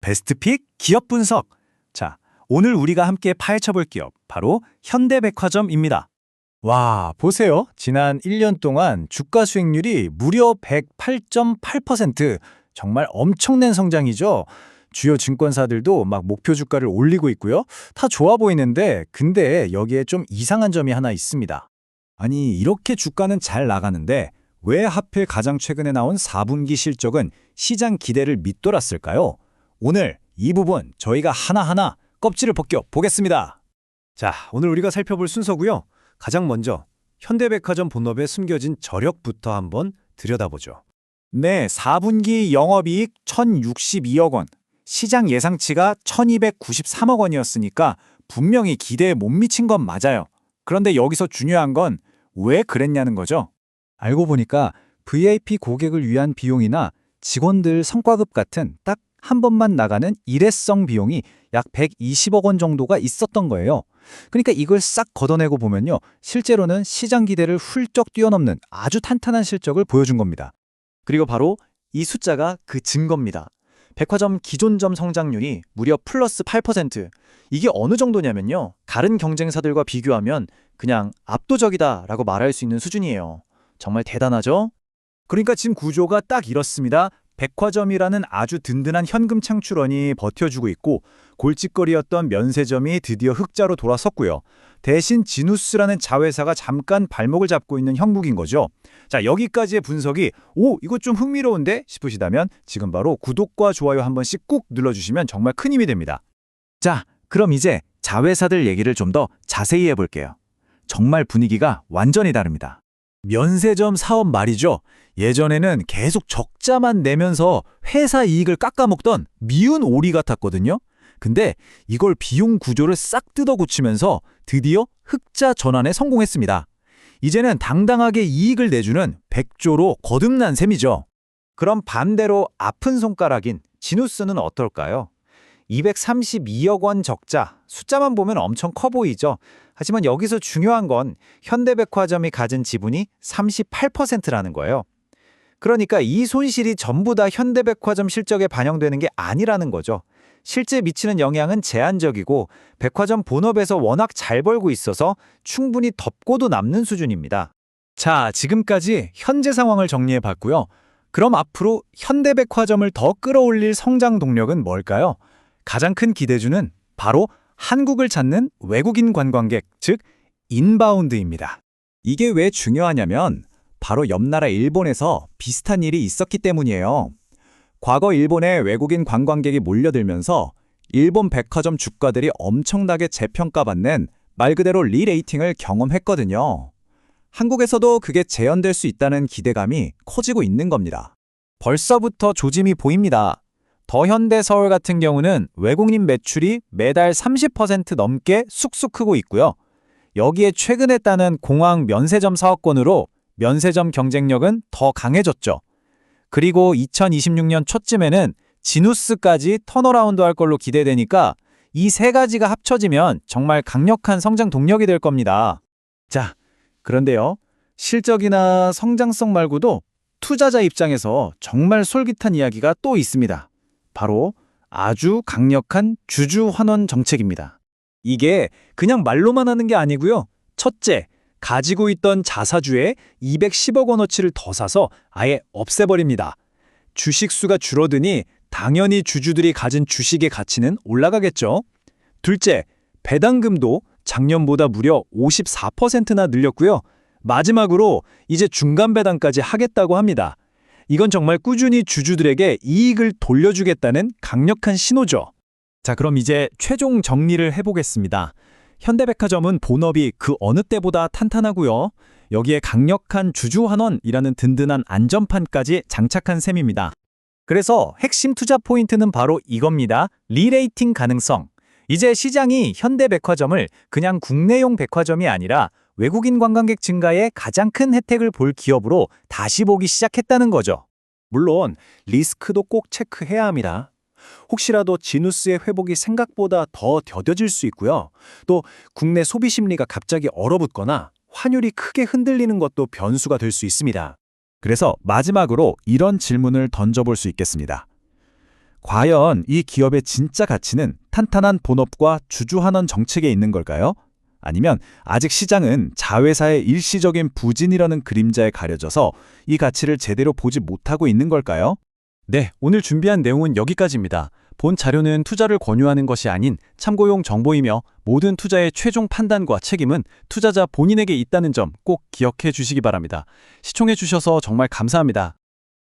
베스트픽 기업 분석. 자, 오늘 우리가 함께 파헤쳐볼 기업, 바로 현대백화점입니다. 와, 보세요. 지난 1년 동안 주가 수익률이 무려 108.8%. 정말 엄청난 성장이죠. 주요 증권사들도 막 목표 주가를 올리고 있고요. 다 좋아 보이는데, 근데 여기에 좀 이상한 점이 하나 있습니다. 아니, 이렇게 주가는 잘 나가는데 왜 하필 가장 최근에 나온 4분기 실적은 시장 기대를 밑돌았을까요? 오늘 이 부분 저희가 하나하나 껍질을 벗겨 보겠습니다. 자, 오늘 우리가 살펴볼 순서고요. 가장 먼저 현대백화점 본업에 숨겨진 저력부터 한번 들여다보죠. 네, 4분기 영업이익 1,062억 원, 시장 예상치가 1,293억 원이었으니까 분명히 기대에 못 미친 건 맞아요. 그런데 여기서 중요한 건 왜 그랬냐는 거죠. 알고 보니까 VIP 고객을 위한 비용이나 직원들 성과급 같은 딱 한 번만 나가는 일회성 비용이 약 120억 원 정도가 있었던 거예요. 그러니까 이걸 싹 걷어내고 보면요, 실제로는 시장 기대를 훌쩍 뛰어넘는 아주 탄탄한 실적을 보여준 겁니다. 그리고 바로 이 숫자가 그 증거입니다. 백화점 기존점 성장률이 무려 플러스 8%. 이게 어느 정도냐면요, 다른 경쟁사들과 비교하면 그냥 압도적이다라고 말할 수 있는 수준이에요. 정말 대단하죠? 그러니까 지금 구조가 딱 이렇습니다. 백화점이라는 아주 든든한 현금 창출원이 버텨주고 있고, 골칫거리였던 면세점이 드디어 흑자로 돌아섰고요. 대신 지누스라는 자회사가 잠깐 발목을 잡고 있는 형국인 거죠. 자, 여기까지의 분석이 이거 좀 흥미로운데 싶으시다면 지금 바로 구독과 좋아요 한 번씩 꾹 눌러주시면 정말 큰 힘이 됩니다. 자, 그럼 이제 자회사들 얘기를 좀 더 자세히 해볼게요. 정말 분위기가 완전히 다릅니다. 면세점 사업 말이죠. 예전에는 계속 적자만 내면서 회사 이익을 깎아먹던 미운 오리 같았거든요. 근데 이걸 비용 구조를 싹 뜯어 고치면서 드디어 흑자 전환에 성공했습니다. 이제는 당당하게 이익을 내주는 백조로 거듭난 셈이죠. 그럼 반대로 아픈 손가락인 지누스는 어떨까요? 232억 원 적자, 숫자만 보면 엄청 커 보이죠. 하지만 여기서 중요한 건 현대백화점이 가진 지분이 38%라는 거예요. 그러니까 이 손실이 전부 다 현대백화점 실적에 반영되는 게 아니라는 거죠. 실제 미치는 영향은 제한적이고 백화점 본업에서 워낙 잘 벌고 있어서 충분히 덮고도 남는 수준입니다. 자, 지금까지 현재 상황을 정리해 봤고요. 그럼 앞으로 현대백화점을 더 끌어올릴 성장 동력은 뭘까요? 가장 큰 기대주는 바로 한국을 찾는 외국인 관광객, 즉 인바운드입니다. 이게 왜 중요하냐면 바로 옆 나라 일본에서 비슷한 일이 있었기 때문이에요. 과거 일본에 외국인 관광객이 몰려들면서 일본 백화점 주가들이 엄청나게 재평가받는 말 그대로 리레이팅을 경험했거든요. 한국에서도 그게 재현될 수 있다는 기대감이 커지고 있는 겁니다. 벌써부터 조짐이 보입니다. 더현대서울 같은 경우는 외국인 매출이 매달 30% 넘게 쑥쑥 크고 있고요. 여기에 최근에 따는 공항 면세점 사업권으로 면세점 경쟁력은 더 강해졌죠. 그리고 2026년 초쯤에는 지누스까지 턴어라운드 할 걸로 기대되니까 이 세 가지가 합쳐지면 정말 강력한 성장 동력이 될 겁니다. 자, 그런데요, 실적이나 성장성 말고도 투자자 입장에서 정말 솔깃한 이야기가 또 있습니다. 바로 아주 강력한 주주 환원 정책입니다. 이게 그냥 말로만 하는 게 아니고요. 첫째, 가지고 있던 자사주에 210억 원어치를 더 사서 아예 없애버립니다. 주식 수가 줄어드니 당연히 주주들이 가진 주식의 가치는 올라가겠죠. 둘째, 배당금도 작년보다 무려 54%나 늘렸고요. 마지막으로 이제 중간 배당까지 하겠다고 합니다. 이건 정말 꾸준히 주주들에게 이익을 돌려주겠다는 강력한 신호죠. 자, 그럼 이제 최종 정리를 해보겠습니다. 현대백화점은 본업이 그 어느 때보다 탄탄하고요. 여기에 강력한 주주 환원이라는 든든한 안전판까지 장착한 셈입니다. 그래서 핵심 투자 포인트는 바로 이겁니다. 리레이팅 가능성. 이제 시장이 현대백화점을 그냥 국내용 백화점이 아니라 외국인 관광객 증가에 가장 큰 혜택을 볼 기업으로 다시 보기 시작했다는 거죠. 물론 리스크도 꼭 체크해야 합니다. 혹시라도 지누스의 회복이 생각보다 더 더뎌질 수 있고요. 또 국내 소비 심리가 갑자기 얼어붙거나 환율이 크게 흔들리는 것도 변수가 될 수 있습니다. 그래서 마지막으로 이런 질문을 던져볼 수 있겠습니다. 과연 이 기업의 진짜 가치는 탄탄한 본업과 주주환원 정책에 있는 걸까요? 아니면 아직 시장은 자회사의 일시적인 부진이라는 그림자에 가려져서 이 가치를 제대로 보지 못하고 있는 걸까요? 네, 오늘 준비한 내용은 여기까지입니다. 본 자료는 투자를 권유하는 것이 아닌 참고용 정보이며 모든 투자의 최종 판단과 책임은 투자자 본인에게 있다는 점 꼭 기억해 주시기 바랍니다. 시청해 주셔서 정말 감사합니다.